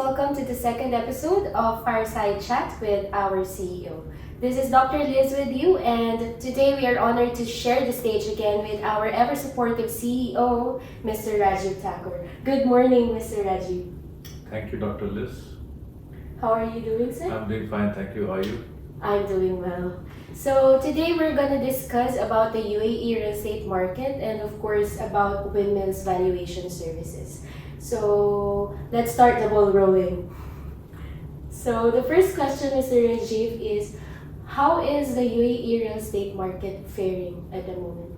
welcome to the second episode of Fireside Chat with our CEO. This is Dr.Liz with you, and today we are honored to share the stage again with our ever-supportive CEO, Mr.Rajeev Thakur. Good morning, Mr. Rajeev. Thank you, Dr. Liz. How are you doing, sir? I'm doing fine, thank you. How are you? I'm doing well. So today we're going to discuss about the UAE real estate market and of course about Windmills valuation services. So let's start the ball rolling. So the first question, Mr. Rajeev, is how is the UAE real estate market faring at the moment?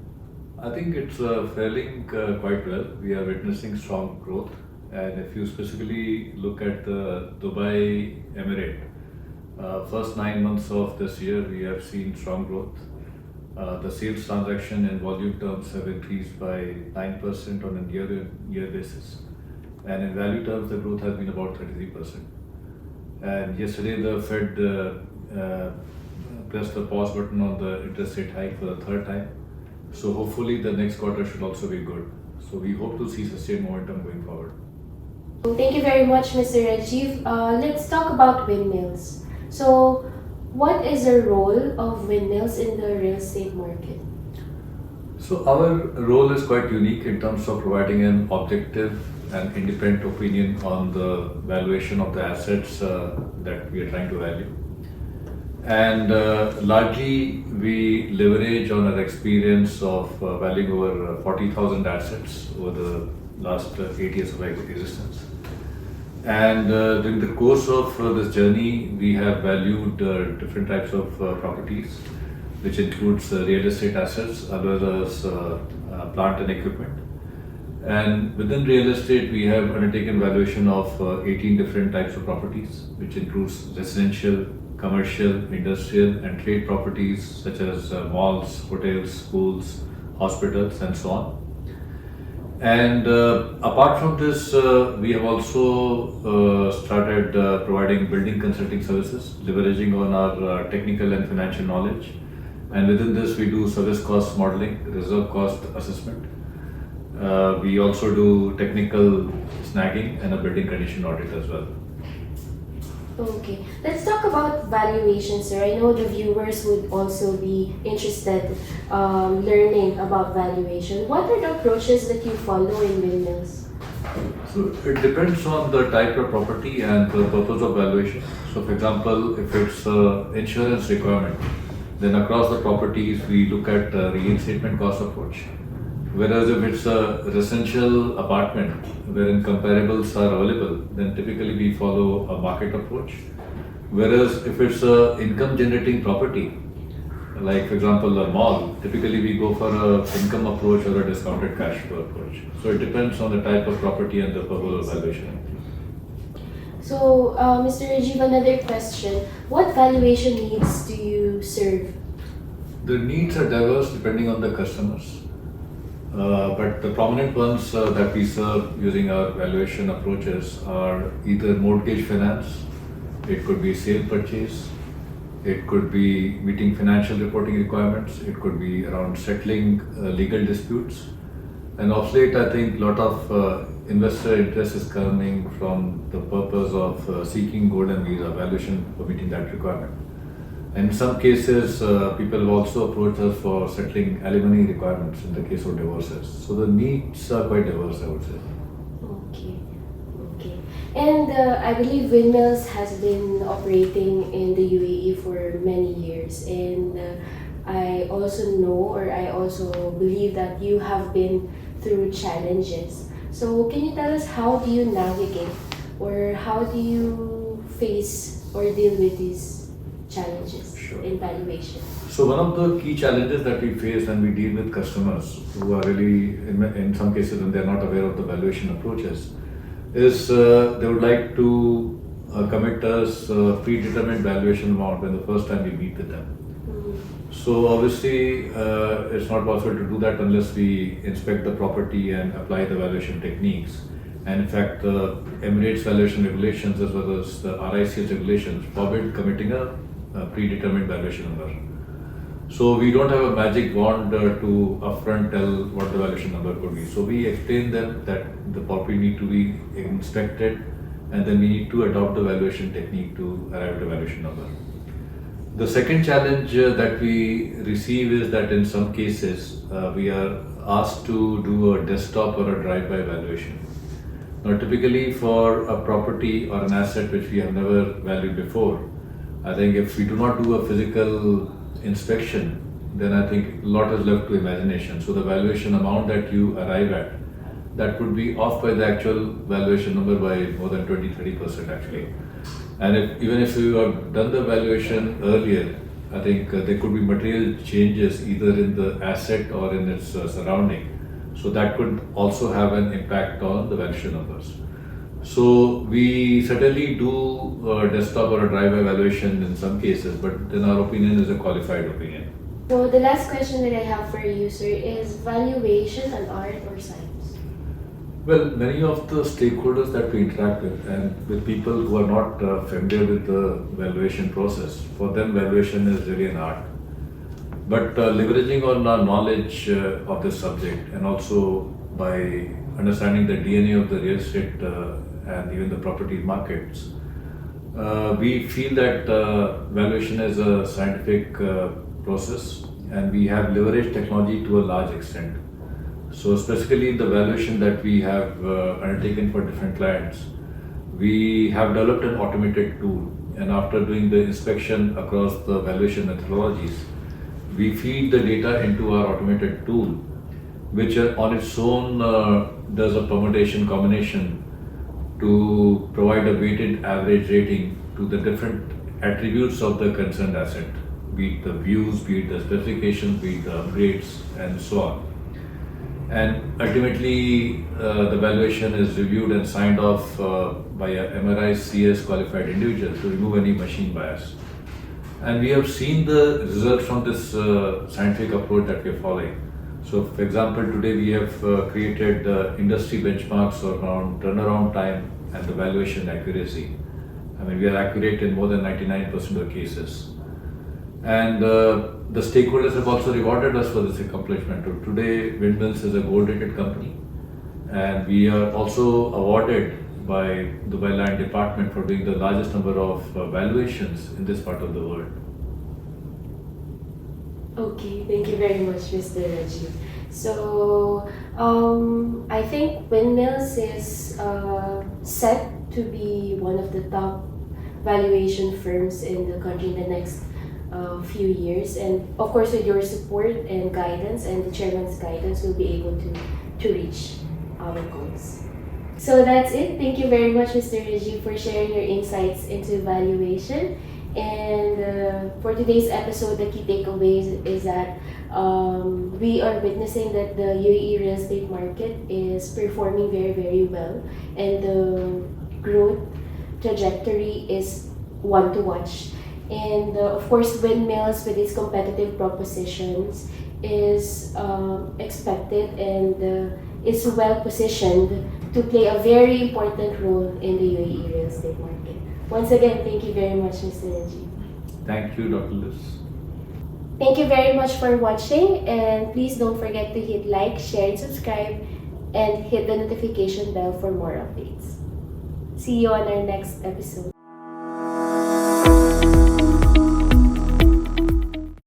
I think it's faring quite well. We are witnessing strong growth, and if you specifically look at the Dubai Emirate, first 9 months of this year, we have seen strong growth. The sales transaction in volume terms have increased by 9% on a year-on-year basis. And in value terms, the growth has been about 33%. And yesterday, the Fed pressed the pause button on the interest rate hike for the third time. So hopefully, the next quarter should also be good. So we hope to see sustained momentum going forward. Thank you very much, Mr. Rajeev. Let's talk about windmills. So, what is the role of windmills in the real estate market? So our role is quite unique in terms of providing an objective and independent opinion on the valuation of the assets that we are trying to value. And largely we leverage on our experience of valuing over 40,000 assets over the last 8 years of existence. And during the course of this journey, we have valued different types of properties, which includes real estate assets as well as plant and equipment. And within real estate, we have undertaken valuation of 18 different types of properties, which includes residential, commercial, industrial, and trade properties such as malls, hotels, schools, hospitals, and so on. And apart from this, we have also started providing building consulting services, leveraging on our technical and financial knowledge. And within this, we do service cost modeling, reserve cost assessment. We also do technical snagging and a building condition audit as well. Okay, let's talk about valuation, sir. I know the viewers would also be interested learning about valuation. What are the approaches that you follow in windmills? So it depends on the type of property and the purpose of valuation. So for example, if it's insurance requirement, then across the properties we look at reinstatement cost approach. Whereas if it's a residential apartment wherein comparables are available, then typically we follow a market approach. Whereas if it's a income generating property, like for example a mall, typically we go for a income approach or a discounted cash flow approach. So it depends on the type of property and the purpose of valuation. So, Mr. Rajeev, another question. What valuation needs do you serve? The needs are diverse depending on the customers. But the prominent ones that we serve using our valuation approaches are either mortgage finance, it could be sale purchase, it could be meeting financial reporting requirements, it could be around settling legal disputes. And of late, I think a lot of investor interest is coming from the purpose of seeking golden visa valuation for meeting that requirement. In some cases, people have also approached us for settling alimony requirements in the case of divorces. So the needs are quite diverse, I would say. Okay. And I believe Windmills has been operating in the UAE for many years. And I also know, or I also believe that you have been through challenges. So can you tell us how do you navigate or how do you face or deal with these challenges in valuation? So one of the key challenges that we face when we deal with customers who are really, in some cases when they're not aware of the valuation approaches, is they would like to commit us a predetermined valuation amount when the first time we meet with them. So obviously it's not possible to do that unless we inspect the property and apply the valuation techniques. And in fact, the Emirates valuation regulations as well as the RICS regulations forbid committing a predetermined valuation number. So we don't have a magic wand to upfront tell what the valuation number could be. So we explain them that the property need to be inspected and then we need to adopt the valuation technique to arrive at a valuation number. The second challenge that we receive is that in some cases we are asked to do a desktop or a drive-by valuation. Now, typically for a property or an asset which we have never valued before, I think if we do not do a physical inspection, then I think a lot is left to imagination. So the valuation amount that you arrive at, that would be off by the actual valuation number by more than 20-30% actually. And even if you have done the valuation earlier, I think there could be material changes either in the asset or in its surrounding. So that could also have an impact on the valuation numbers. So we certainly do a desktop or a drive-by valuation in some cases, but then our opinion is a qualified opinion. So the last question that I have for you, sir, is valuation an art or science? Well, many of the stakeholders that we interact with and with people who are not familiar with the valuation process, for them valuation is really an art. But leveraging on our knowledge of this subject and also by understanding the DNA of the real estate and even the property markets, we feel that valuation is a scientific process, and we have leveraged technology to a large extent. So specifically the valuation that we have undertaken for different clients, we have developed an automated tool, and after doing the inspection across the valuation methodologies, we feed the data into our automated tool, which on its own does a permutation combination to provide a weighted average rating to the different attributes of the concerned asset, be it the views, be it the specifications, be it the upgrades, and so on. And ultimately, the valuation is reviewed and signed off by a MRI CS qualified individual to remove any machine bias. And we have seen the results from this scientific approach that we are following. So, for example, today we have created industry benchmarks around turnaround time and the valuation accuracy. I mean, we are accurate in more than 99% of cases. And the stakeholders have also rewarded us for this accomplishment. Today, Windmills is a gold-rated company, and we are also awarded by Dubai Land Department for doing the largest number of valuations in this part of the world. Okay, thank you very much, Mr. Rajeev. So, I think Windmills is set to be one of the top valuation firms in the country in the next few years, and of course with your support and guidance and the chairman's guidance, we'll be able to reach our goals. So that's it. Thank you very much, Mr. Rajeev, for sharing your insights into valuation. And for today's episode, the key takeaways is that we are witnessing that the UAE real estate market is performing very, very well, and the growth trajectory is one to watch. And of course, Windmills with its competitive propositions is expected and is well positioned to play a very important role in the UAE real estate market. Once again, thank you very much, Mr. Rajeev. Thank you, Dr. Liz. Thank you very much for watching, and please don't forget to hit like, share, and subscribe, and hit the notification bell for more updates. See you on our next episode.